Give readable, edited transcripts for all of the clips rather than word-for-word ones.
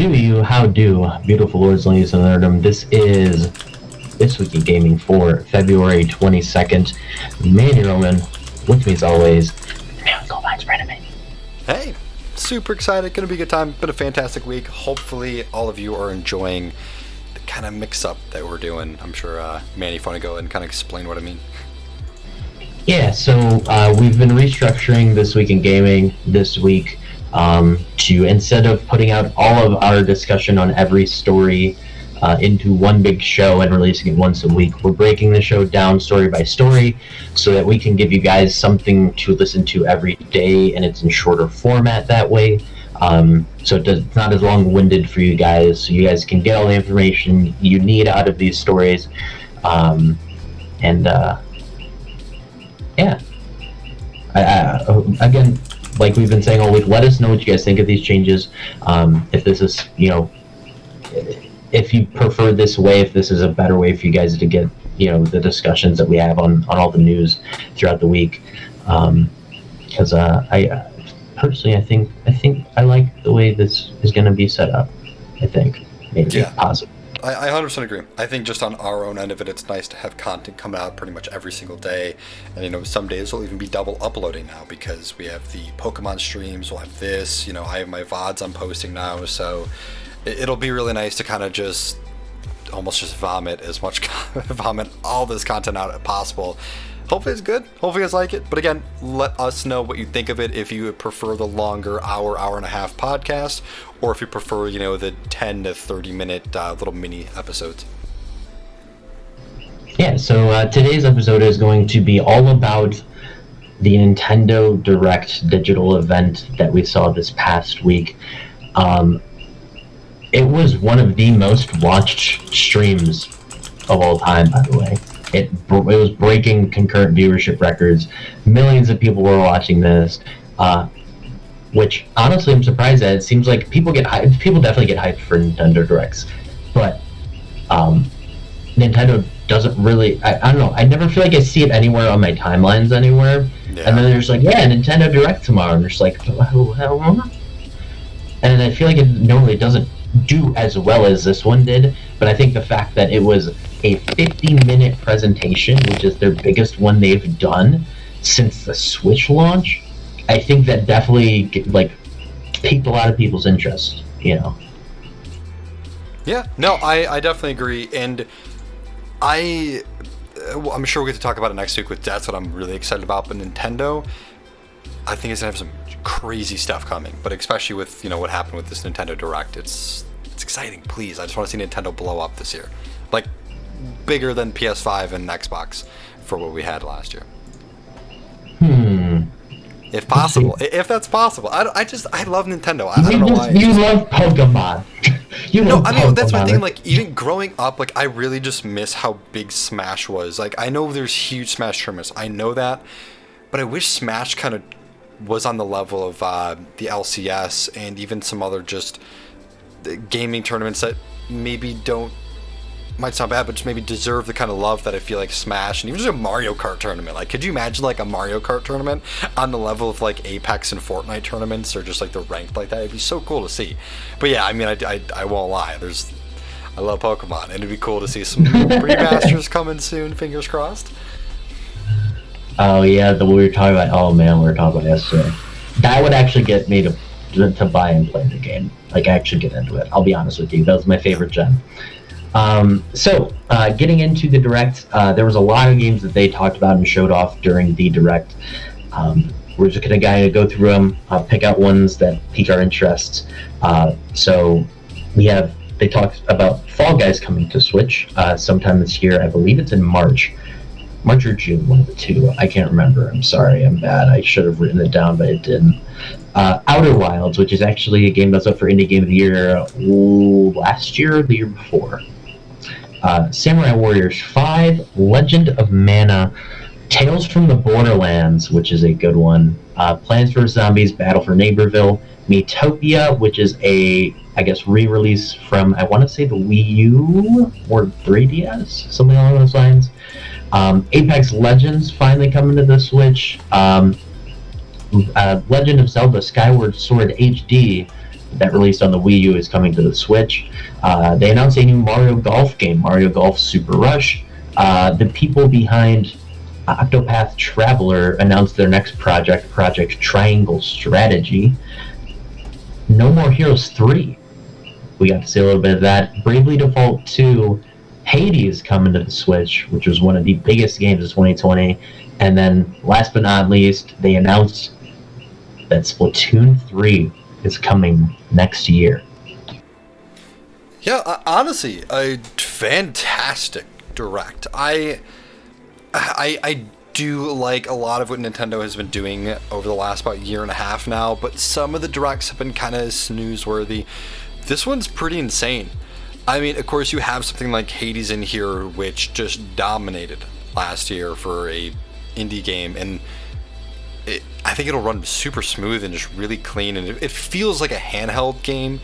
How do, beautiful lords, ladies, and nerdom. This is This Week in Gaming for February 22nd. Manny Roman, with me as always, man, go Vines, Brandon. Hey, super excited. Gonna be a good time. Been a fantastic week. Hopefully all of you are enjoying the kind of mix-up that we're doing. I'm sure, Manny, if you want to go and kind of explain what I mean. Yeah, so we've been restructuring This Week in Gaming this week to, instead of putting out all of our discussion on every story into one big show and releasing it once a week, we're breaking the show down story by story so that we can give you guys something to listen to every day, and it's in shorter format that way. So it's not as long-winded for you guys, so you guys can get all the information you need out of these stories. Yeah. Again, like we've been saying all week, let us know what you guys think of these changes. If this is, if you prefer this way, if this is a better way for you guys to get, the discussions that we have on all the news throughout the week. Because I personally, I think I like the way this is going to be set up. I think maybe possible. I 100% agree. I think just on our own end of it, it's nice to have content come out pretty much every single day. And, some days we'll even be double uploading now because we have the Pokemon streams, we'll have this, I have my VODs I'm posting now. So it'll be really nice to kind of just almost just vomit all this content out as possible. Hopefully it's good. Hopefully you guys like it. But again, let us know what you think of it. If you prefer the longer hour and a half podcast, or if you prefer, the 10 to 30 minute little mini episodes. Yeah, so today's episode is going to be all about the Nintendo Direct digital event that we saw this past week. It was one of the most watched streams of all time, by the way. It was breaking concurrent viewership records. Millions of people were watching this, which honestly I'm surprised at. It seems like people get hyped. People definitely get hyped for Nintendo Directs, but Nintendo doesn't really. I don't know. I never feel like I see it anywhere on my timelines anywhere. Yeah. And then there's like, Nintendo Direct tomorrow, and there's like, and I feel like it normally doesn't do as well as this one did. But I think the fact that it was a 50-minute presentation, which is their biggest one they've done since the Switch launch, I think that definitely piqued a lot of people's interest. Yeah, no, I definitely agree, and I'm sure we'll get to talk about it next week. That's what I'm really excited about. But Nintendo, I think it's gonna have some crazy stuff coming. But especially with what happened with this Nintendo Direct, it's exciting. Please, I just want to see Nintendo blow up this year, like bigger than PS5 and Xbox for what we had last year. If possible, if that's possible. I love Nintendo. I don't know why. You love Pokemon. That's my thing. Like, even growing up, I really just miss how big Smash was. Like, I know there's huge Smash tournaments. I know that, but I wish Smash kind of was on the level of the LCS and even some other just gaming tournaments that maybe might sound bad, but just maybe deserve the kind of love that I feel like Smash, and even just a Mario Kart tournament. Like, could you imagine a Mario Kart tournament on the level of Apex and Fortnite tournaments, or just the ranked like that? It'd be so cool to see. But yeah, I won't lie. I love Pokemon, and it'd be cool to see some remasters coming soon. Fingers crossed. Oh yeah, we were talking about. Oh man, we were talking about yesterday. That would actually get me to buy and play the game. Actually get into it. I'll be honest with you. That was my favorite gen. Getting into the Direct, there was a lot of games that they talked about and showed off during the Direct. We're just going to go through them, pick out ones that pique our interests. They talked about Fall Guys coming to Switch sometime this year. I believe it's in March or June, one of the two. I can't remember. I'm sorry. I'm bad. I should have written it down, but it didn't. Outer Wilds, which is actually a game that's up for Indie Game of the Year last year or the year before. Samurai Warriors 5, Legend of Mana, Tales from the Borderlands, which is a good one, Plants vs. Zombies, Battle for Neighborville, Miitopia, which is a, re-release from, I want to say the Wii U or 3DS, something along those lines. Apex Legends finally coming to the Switch. Legend of Zelda Skyward Sword HD, that released on the Wii U is coming to the Switch. They announced a new Mario Golf game, Mario Golf Super Rush. The people behind Octopath Traveler announced their next project, Project Triangle Strategy. No More Heroes 3. We got to see a little bit of that. Bravely Default 2. Hades coming to the Switch, which was one of the biggest games of 2020. And then, last but not least, they announced that Splatoon 3 is coming next year. Yeah, honestly, a fantastic direct. I do like a lot of what Nintendo has been doing over the last about year and a half now, but some of the directs have been kind of snooze-worthy. This one's pretty insane. I mean, of course, you have something like Hades in here, which just dominated last year for a indie game, and I think it'll run super smooth and just really clean, and it feels like a handheld game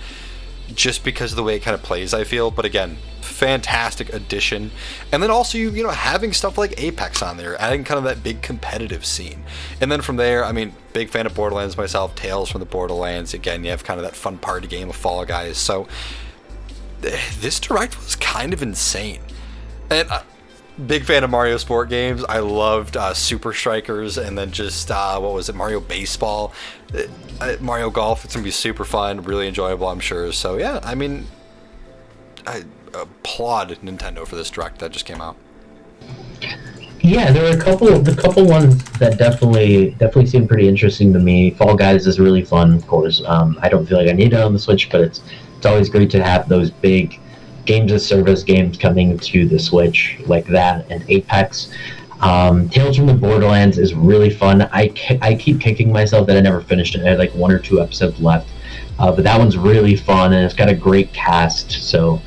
just because of the way it kind of plays, I feel. But again, fantastic addition. And then also, you know, having stuff like Apex on there, adding kind of that big competitive scene. And then from there, I mean, big fan of Borderlands myself, Tales from the Borderlands. Again, you have kind of that fun party game of Fall Guys. So this direct was kind of insane. And big fan of Mario Sport games. I loved Super Strikers, and then just what was it, Mario Baseball, Mario Golf. It's gonna be super fun, really enjoyable, I'm sure. So yeah, I mean, I applaud Nintendo for this direct that just came out. Yeah, there were a couple ones that definitely seemed pretty interesting to me. Fall Guys is really fun, of course. I don't feel like I need it on the Switch, but it's always great to have those big games as service games coming to the Switch like that, and Apex. Tales from the Borderlands is really fun. I keep kicking myself that I never finished it. I had like 1 or 2 episodes left, but that one's really fun, and it's got a great cast. So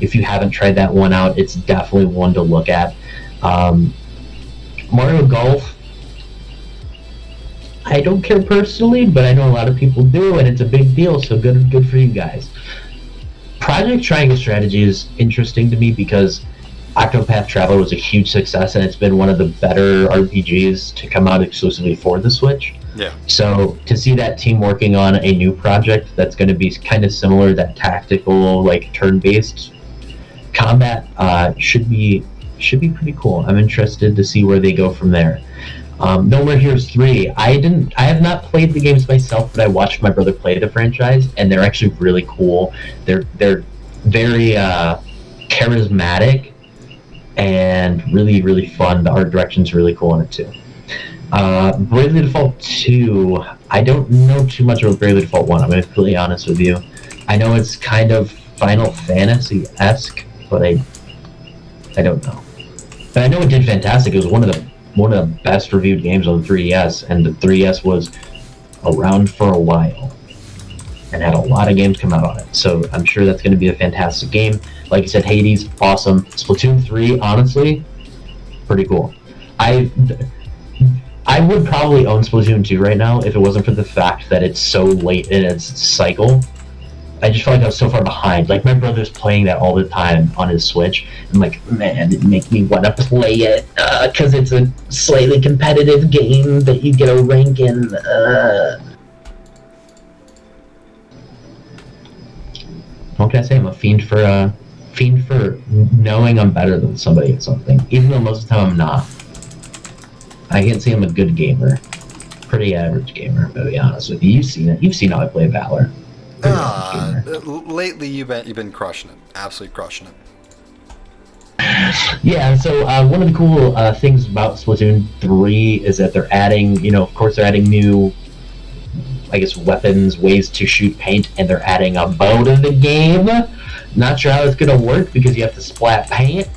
if you haven't tried that one out, it's definitely one to look at. Mario Golf, I don't care personally, but I know a lot of people do, and it's a big deal, so good for you guys. Project Triangle Strategy is interesting to me because Octopath Traveler was a huge success, and it's been one of the better RPGs to come out exclusively for the Switch. Yeah. So to see that team working on a new project that's going to be kind of similar, that tactical, like turn-based combat, should be pretty cool. I'm interested to see where they go from there. No More Heroes 3. I have not played the games myself, but I watched my brother play the franchise, and they're actually really cool. They're very charismatic and really fun. The art direction's really cool in it too. Bravely Default 2. I don't know too much about Bravely Default 1. I'm going to be completely honest with you. I know it's kind of Final Fantasy-esque, but I don't know. But I know it did fantastic. It was one of the best reviewed games on the 3DS, and the 3DS was around for a while and had a lot of games come out on it. So I'm sure that's going to be a fantastic game. Like you said, Hades, awesome. Splatoon 3, honestly, pretty cool. I would probably own Splatoon 2 right now if it wasn't for the fact that it's so late in its cycle. I just felt like I was so far behind. Like, my brother's playing that all the time on his Switch. I'm like, man, it make me want to play it because it's a slightly competitive game that you get a rank in. What can I say? I'm a fiend for knowing I'm better than somebody at something, even though most of the time I'm not. I can't say I'm a good gamer. Pretty average gamer, to be honest with you. You've seen it. You've seen how I play Valor. Lately you've been crushing it, absolutely crushing it. Yeah, so one of the cool things about Splatoon 3 is that they're adding, of course they're adding new, I guess, weapons, ways to shoot paint, and they're adding a bow to the game. Not sure how it's going to work because you have to splat paint,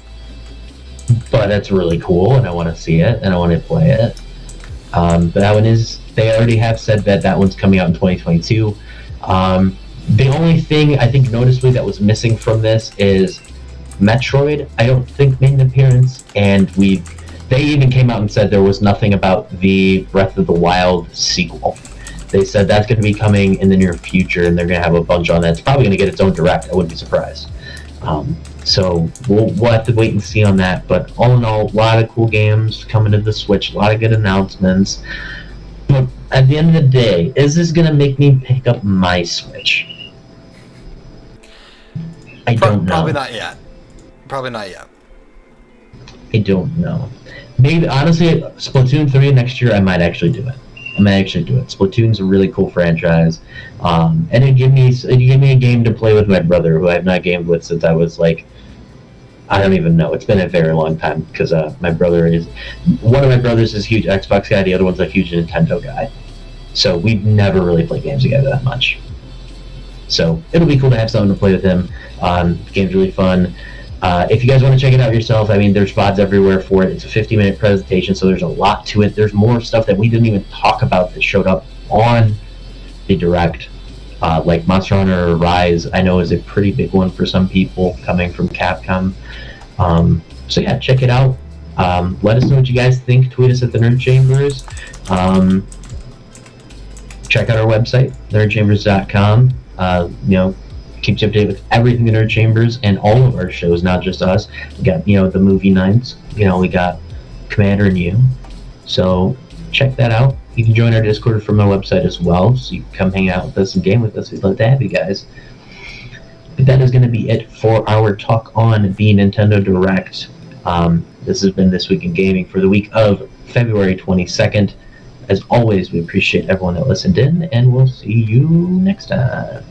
but that's really cool, and I want to see it, and I want to play it. But that one they already have said that one's coming out in 2022. The only thing I think noticeably that was missing from this is Metroid. I don't think made an appearance, and they even came out and said there was nothing about the Breath of the Wild sequel. They said that's going to be coming in the near future, and they're going to have a bunch on that. It's probably going to get its own direct. I wouldn't be surprised. So we'll have to wait and see on that. But all in all, a lot of cool games coming to the Switch, a lot of good announcements. But at the end of the day, is this going to make me pick up my Switch? I don't know. Probably not yet. Probably not yet. I don't know. Maybe, honestly, Splatoon 3 next year, I might actually do it. Splatoon's a really cool franchise. And it'd give me a game to play with my brother, who I've not gamed with since I was like, I don't even know. It's been a very long time because one of my brothers is a huge Xbox guy, the other one's a huge Nintendo guy. So we've never really played games together that much. So it'll be cool to have someone to play with him. The game's really fun. If you guys want to check it out yourself, I mean, there's VODs everywhere for it. It's a 50-minute presentation, so there's a lot to it. There's more stuff that we didn't even talk about that showed up on the Direct. Like Monster Hunter Rise, I know is a pretty big one for some people coming from Capcom. So yeah, check it out. Let us know what you guys think. Tweet us at the Nerd Chambers. Check out our website, nerdchambers.com. Keeps you updated with everything the Nerd Chambers and all of our shows, not just us. We got, the movie nights. We got Commander and you. So check that out. You can join our Discord from our website as well, so you can come hang out with us and game with us. We'd love to have you guys. But that is going to be it for our talk on the Nintendo Direct. This has been This Week in Gaming for the week of February 22nd. As always, we appreciate everyone that listened in, and we'll see you next time.